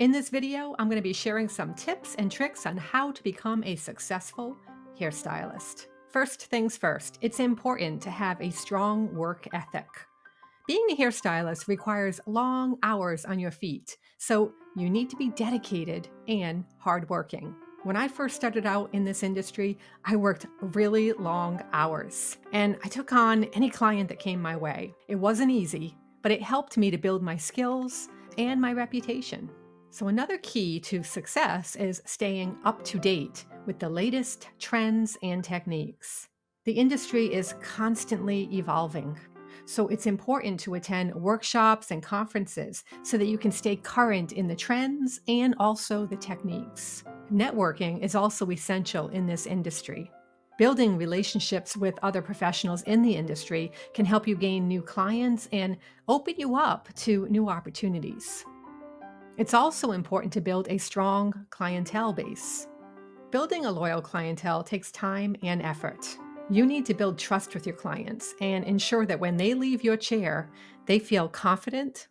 In this video, I'm going to be sharing some tips and tricks on how to become a successful hairstylist. First things first, it's important to have a strong work ethic. Being a hairstylist requires long hours on your feet, so you need to be dedicated and hardworking. When I first started out in this industry, I worked really long hours, and I took on any client that came my way. It wasn't easy, but it helped me to build my skills and my reputation. So another key to success is staying up to date with the latest trends and techniques. The industry is constantly evolving, so it's important to attend workshops and conferences so that you can stay current in the trends and also the techniques. Networking is also essential in this industry. Building relationships with other professionals in the industry can help you gain new clients and open you up to new opportunities. It's also important to build a strong clientele base. Building a loyal clientele takes time and effort. You need to build trust with your clients and ensure that when they leave your chair, they feel confident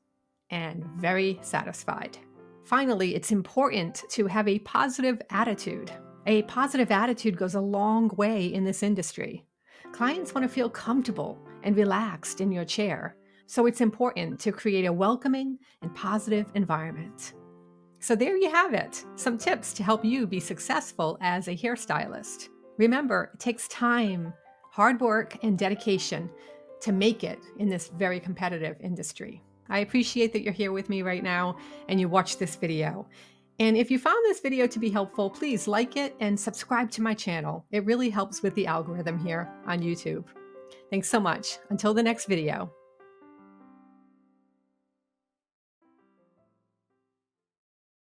and very satisfied. Finally, it's important to have a positive attitude. A positive attitude goes a long way in this industry. Clients want to feel comfortable and relaxed in your chair, so it's important to create a welcoming and positive environment. So there you have it, some tips to help you be successful as a hairstylist. Remember, it takes time, hard work, and dedication to make it in this very competitive industry. I appreciate that you're here with me right now and you watched this video. And if you found this video to be helpful, please like it and subscribe to my channel. It really helps with the algorithm here on YouTube. Thanks so much. Until the next video.